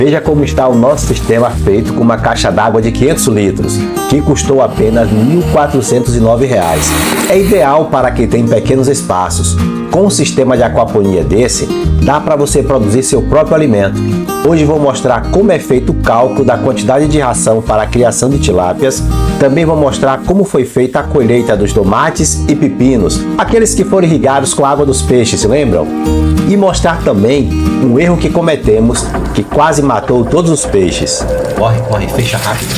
Veja como está o nosso sistema feito com uma caixa d'água de 500 litros, que custou apenas R$ 1.409. É ideal para quem tem pequenos espaços. Com um sistema de aquaponia desse, dá para você produzir seu próprio alimento. Hoje vou mostrar como é feito o cálculo da quantidade de ração para a criação de tilápias. Também vou mostrar como foi feita a colheita dos tomates e pepinos, aqueles que foram irrigados com a água dos peixes, lembram? E mostrar também um erro que cometemos, que quase matou todos os peixes. Corre, fecha rápido.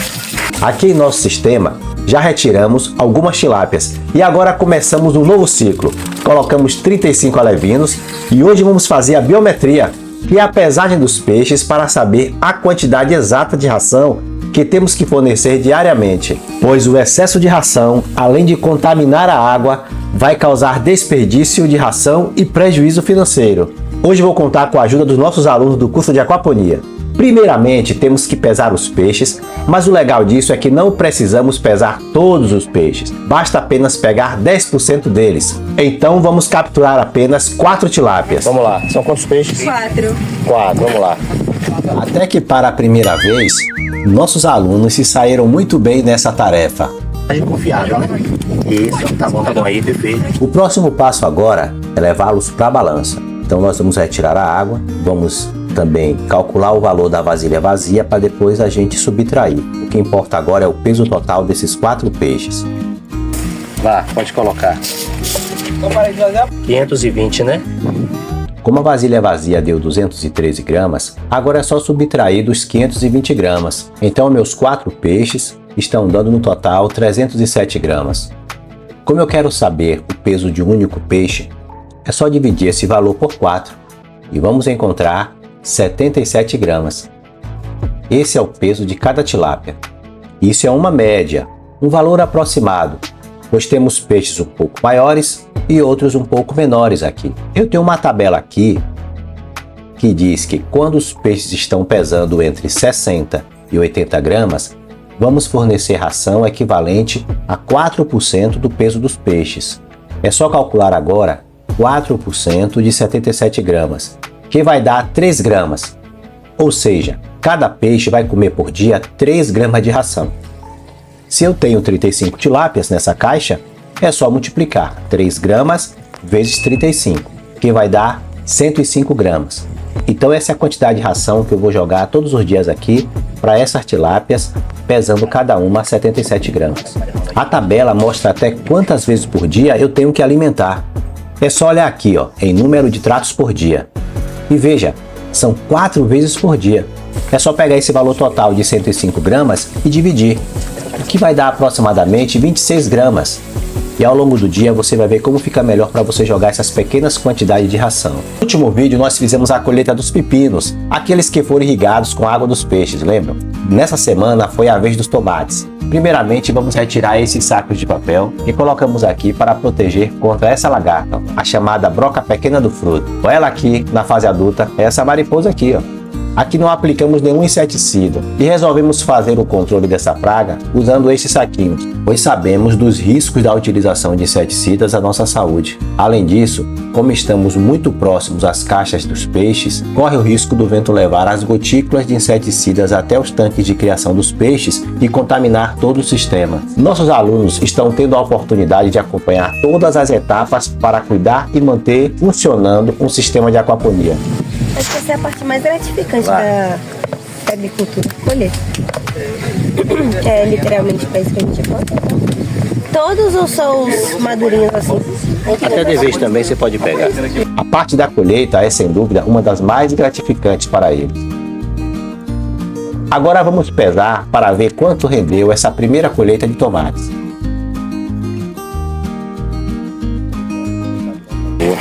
Aqui em nosso sistema, já retiramos algumas tilápias e agora começamos um novo ciclo. Colocamos 35 alevinos e hoje vamos fazer a biometria, que é a pesagem dos peixes para saber a quantidade exata de ração que temos que fornecer diariamente, pois o excesso de ração, além de contaminar a água, vai causar desperdício de ração e prejuízo financeiro. Hoje vou contar com a ajuda dos nossos alunos do curso de aquaponia. Primeiramente, temos que pesar os peixes, mas o legal disso é que não precisamos pesar todos os peixes, basta apenas pegar 10% deles. Então vamos capturar apenas 4 tilápias. Vamos lá, são quantos peixes? 4. 4, vamos lá. Até que para a primeira vez, nossos alunos se saíram muito bem nessa tarefa. É confiável, né? Isso, tá bom aí, perfeito. O próximo passo agora é levá-los para a balança. Então nós vamos retirar a água, vamos também calcular o valor da vasilha vazia para depois a gente subtrair. O que importa agora é o peso total desses 4 peixes. Lá, pode colocar. 520, né? Como a vasilha vazia deu 213 gramas, agora é só subtrair dos 520 gramas. Então meus 4 peixes estão dando no total 307 gramas. Como eu quero saber o peso de um único peixe, é só dividir esse valor por 4 e vamos encontrar 77 gramas. Esse é o peso de cada tilápia. Isso é uma média, um valor aproximado, pois temos peixes um pouco maiores e outros um pouco menores aqui. Eu tenho uma tabela aqui que diz que quando os peixes estão pesando entre 60 e 80 gramas, vamos fornecer ração equivalente a 4% do peso dos peixes. É só calcular agora 4% de 77 gramas, que vai dar 3 gramas. Ou seja, cada peixe vai comer por dia 3 gramas de ração. Se eu tenho 35 tilápias nessa caixa, é só multiplicar 3 gramas vezes 35, que vai dar 105 gramas. Então essa é a quantidade de ração que eu vou jogar todos os dias aqui para essas tilápias, pesando cada uma 77 gramas. A tabela mostra até quantas vezes por dia eu tenho que alimentar. É só olhar aqui, em número de tratos por dia. E veja, são 4 vezes por dia. É só pegar esse valor total de 105 gramas e dividir, o que vai dar aproximadamente 26 gramas. E ao longo do dia você vai ver como fica melhor para você jogar essas pequenas quantidades de ração. No último vídeo nós fizemos a colheita dos pepinos, aqueles que foram irrigados com a água dos peixes, lembram? Nessa semana foi a vez dos tomates. Primeiramente vamos retirar esses sacos de papel e colocamos aqui para proteger contra essa lagarta, a chamada broca pequena do fruto. Ela aqui na fase adulta é essa mariposa aqui, Aqui não aplicamos nenhum inseticida e resolvemos fazer o controle dessa praga usando esses saquinhos, pois sabemos dos riscos da utilização de inseticidas à nossa saúde. Além disso, como estamos muito próximos às caixas dos peixes, corre o risco do vento levar as gotículas de inseticidas até os tanques de criação dos peixes e contaminar todo o sistema. Nossos alunos estão tendo a oportunidade de acompanhar todas as etapas para cuidar e manter funcionando um sistema de aquaponia. Acho que essa é a parte mais gratificante da agricultura, colher. É literalmente para isso que a gente planta. Todos os seus madurinhos assim. Até de vez também você pode pegar. A parte da colheita é sem dúvida uma das mais gratificantes para eles. Agora vamos pesar para ver quanto rendeu essa primeira colheita de tomates.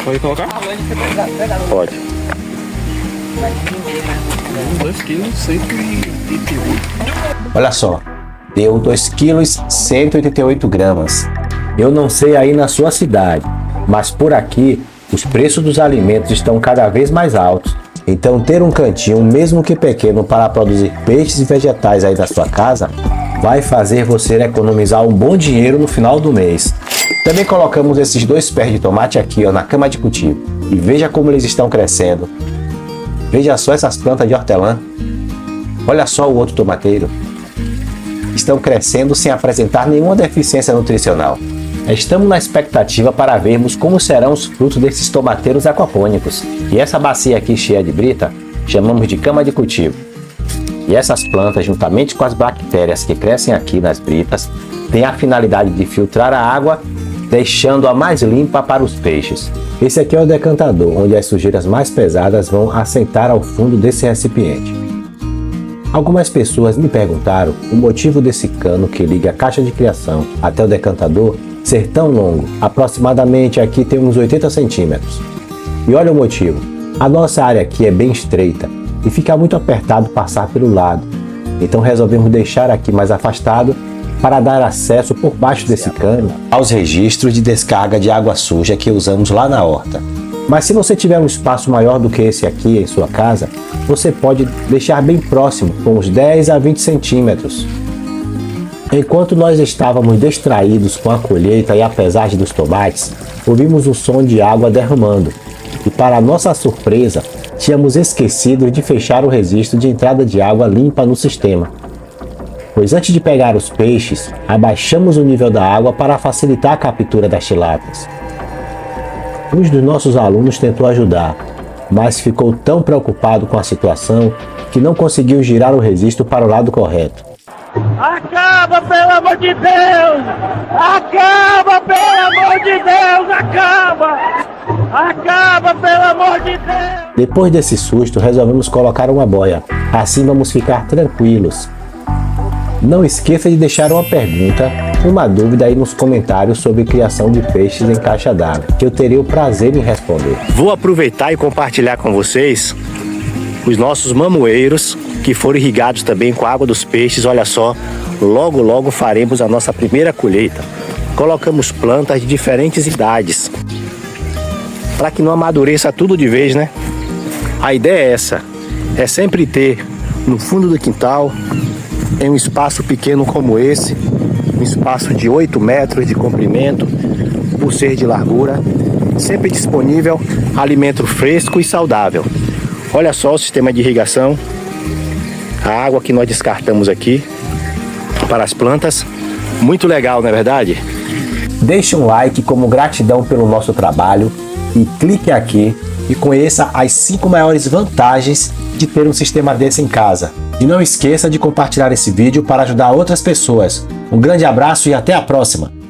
Pode colocar? Pode. 2 quilos, 188. Olha só, deu 2 quilos 188 gramas. Eu não sei aí na sua cidade, mas por aqui os preços dos alimentos estão cada vez mais altos. Então ter um cantinho, mesmo que pequeno, para produzir peixes e vegetais aí na sua casa, vai fazer você economizar um bom dinheiro no final do mês. Também colocamos esses 2 pés de tomate aqui na cama de cultivo. E veja como eles estão crescendo. Veja só essas plantas de hortelã. Olha só o outro tomateiro. Estão crescendo sem apresentar nenhuma deficiência nutricional. Estamos na expectativa para vermos como serão os frutos desses tomateiros aquapônicos. E essa bacia aqui cheia de brita, chamamos de cama de cultivo. E essas plantas, juntamente com as bactérias que crescem aqui nas britas, têm a finalidade de filtrar a água, deixando-a mais limpa para os peixes. Esse aqui é o decantador, onde as sujeiras mais pesadas vão assentar ao fundo desse recipiente. Algumas pessoas me perguntaram o motivo desse cano que liga a caixa de criação até o decantador ser tão longo. Aproximadamente aqui tem uns 80 centímetros. E olha o motivo. A nossa área aqui é bem estreita e fica muito apertado passar pelo lado. Então resolvemos deixar aqui mais afastado para dar acesso por baixo desse cano aos registros de descarga de água suja que usamos lá na horta. Mas se você tiver um espaço maior do que esse aqui em sua casa, você pode deixar bem próximo, com uns 10 a 20 centímetros. Enquanto nós estávamos distraídos com a colheita e a pesagem dos tomates, ouvimos o som de água derramando. E para nossa surpresa, tínhamos esquecido de fechar o registro de entrada de água limpa no sistema. Pois antes de pegar os peixes, abaixamos o nível da água para facilitar a captura das tilápias. Um dos nossos alunos tentou ajudar, mas ficou tão preocupado com a situação que não conseguiu girar o registro para o lado correto. Acaba, pelo amor de Deus! Acaba, pelo amor de Deus! Acaba! Acaba, pelo amor de Deus! Depois desse susto, resolvemos colocar uma boia. Assim vamos ficar tranquilos. Não esqueça de deixar uma pergunta, uma dúvida aí nos comentários sobre criação de peixes em caixa d'água, que eu terei o prazer em responder. Vou aproveitar e compartilhar com vocês os nossos mamoeiros que foram irrigados também com a água dos peixes. Olha só, logo faremos a nossa primeira colheita. Colocamos plantas de diferentes idades para que não amadureça tudo de vez, né? A ideia é essa, é sempre ter no fundo do quintal, em um espaço pequeno como esse, um espaço de 8 metros de comprimento, por ser de largura, sempre disponível alimento fresco e saudável. Olha só o sistema de irrigação, a água que nós descartamos aqui para as plantas, muito legal, não é verdade? Deixe um like como gratidão pelo nosso trabalho e clique aqui e conheça as 5 maiores vantagens de ter um sistema desse em casa. E não esqueça de compartilhar esse vídeo para ajudar outras pessoas. Um grande abraço e até a próxima!